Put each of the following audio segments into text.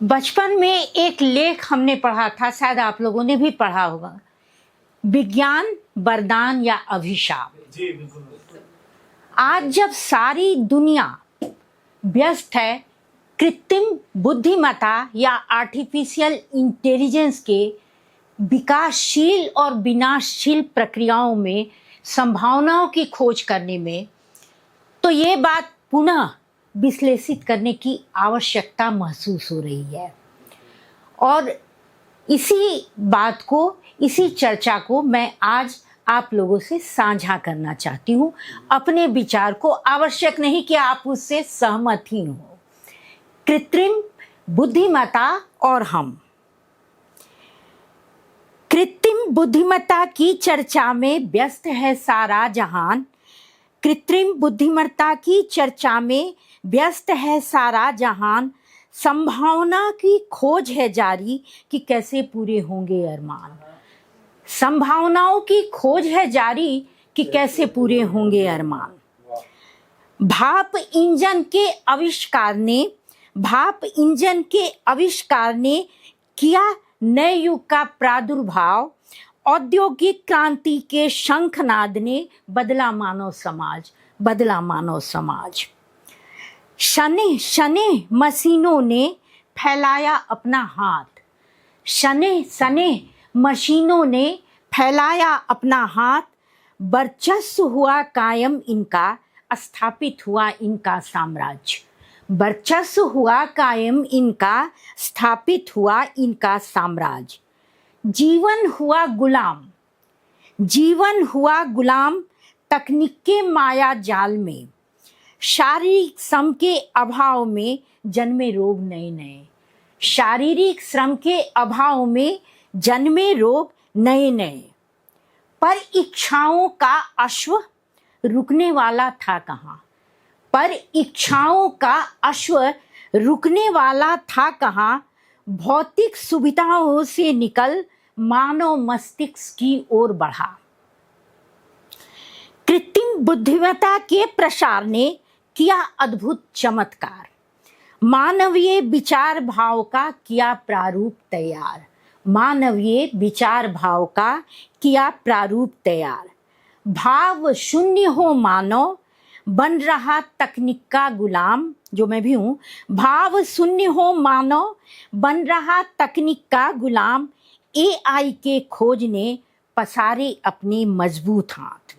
बचपन में एक लेख हमने पढ़ा था, शायद आप लोगों ने भी पढ़ा होगा, विज्ञान वरदान या अभिशाप। जी बिल्कुल। आज जब सारी दुनिया व्यस्त है कृत्रिम बुद्धिमत्ता या आर्टिफिशियल इंटेलिजेंस के विकासशील और विनाशशील प्रक्रियाओं में संभावनाओं की खोज करने में, तो ये बात पुनः विश्लेषित करने की आवश्यकता महसूस हो रही है। और इसी बात को, इसी चर्चा को मैं आज आप लोगों से साझा करना चाहती हूँ। अपने विचार को, आवश्यक नहीं कि आप उससे सहमत ही हो। कृत्रिम बुद्धिमत्ता और हम। कृत्रिम बुद्धिमत्ता की चर्चा में व्यस्त है सारा जहान। कृत्रिम बुद्धिमत्ता की चर्चा में व्यस्त है सारा जहान। संभावना की खोज है जारी कि कैसे पूरे होंगे अरमान। संभावनाओं की खोज है जारी कि कैसे पूरे होंगे अरमान। भाप इंजन के आविष्कार ने किया नए युग का प्रादुर्भाव। औद्योगिक क्रांति के शंखनाद ने बदला मानव समाज। शने शने मशीनों ने फैलाया अपना हाथ। शने मशीनों ने फैलाया अपना हाथ। वर्चस्व हुआ कायम इनका, स्थापित हुआ इनका साम्राज्य। वर्चस्व हुआ कायम इनका, स्थापित हुआ इनका साम्राज्य। जीवन हुआ गुलाम तकनीक के माया जाल में। शारीरिक श्रम के अभाव में जन्मे रोग नए नए। शारीरिक श्रम के अभाव में जन्मे रोग नए नए। पर इच्छाओं का अश्व रुकने वाला था कहाँ। पर इच्छाओं का अश्व रुकने वाला था कहाँ। भौतिक सुविधाओं से निकल मानव मस्तिष्क की ओर बढ़ा। कृत्रिम बुद्धिमत्ता के प्रसार ने किया अद्भुत चमत्कार। मानवीय विचार भाव का किया प्रारूप तैयार। मानवीय विचार भाव का किया प्रारूप तैयार। भाव शून्य हो मानव, बन रहा तकनीक का गुलाम, जो मैं भी हूँ। भाव शून्य हो मानव, बन रहा तकनीक का गुलाम। AI के खोज ने पसारे अपने मजबूत हाथ।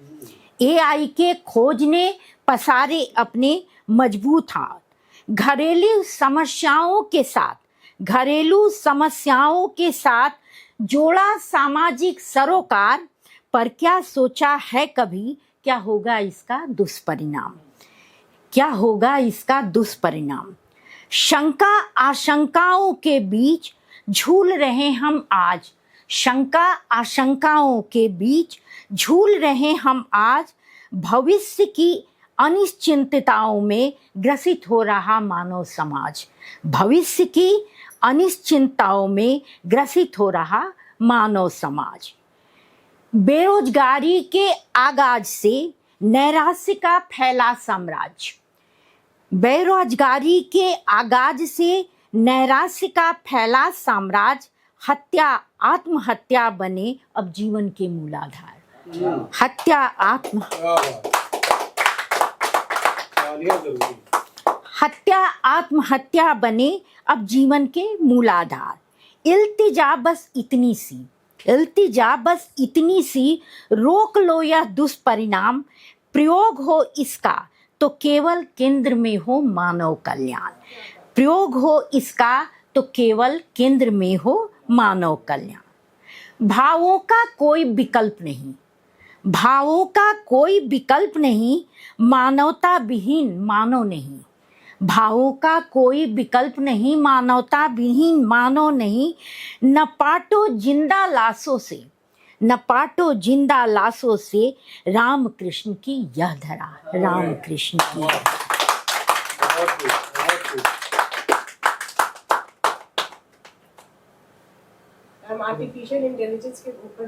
AI के खोज ने पसारे अपने मजबूत हाथ। घरेलू समस्याओं के साथ जोड़ा सामाजिक सरोकार। पर क्या सोचा है कभी क्या होगा इसका दुष्परिणाम। क्या होगा इसका दुष्परिणाम। शंका आशंकाओं के बीच झूल रहे हम आज। शंका आशंकाओं के बीच झूल रहे हम आज। भविष्य की अनिश्चितताओं में ग्रसित हो रहा मानव समाज। भविष्य की अनिश्चितताओं में ग्रसित हो रहा मानव समाज। बेरोजगारी के आगाज से नैराश्य का फैला साम्राज्य। बेरोजगारी के आगाज से नैराश्य का फैला साम्राज्य। हत्या आत्महत्या बने अब जीवन के मूलाधार। हत्या आत्महत्या बने अब जीवन के मूलाधार। इल्तिजा बस इतनी सी रोक लो यह दुष्परिणाम। प्रयोग हो इसका तो केवल केंद्र में हो मानव कल्याण। प्रयोग हो इसका तो केवल केंद्र में हो मानव कल्याण। भावों का कोई विकल्प नहीं। भावों का कोई विकल्प नहीं। मानवता विहीन मानव नहीं। भावों का कोई विकल्प नहीं। मानवता विहीन मानव नहीं। न पाटो जिंदा लाशों से राम कृष्ण की यह धरा। राम कृष्ण की आर्टिफिशियल इंटेलिजेंस के ऊपर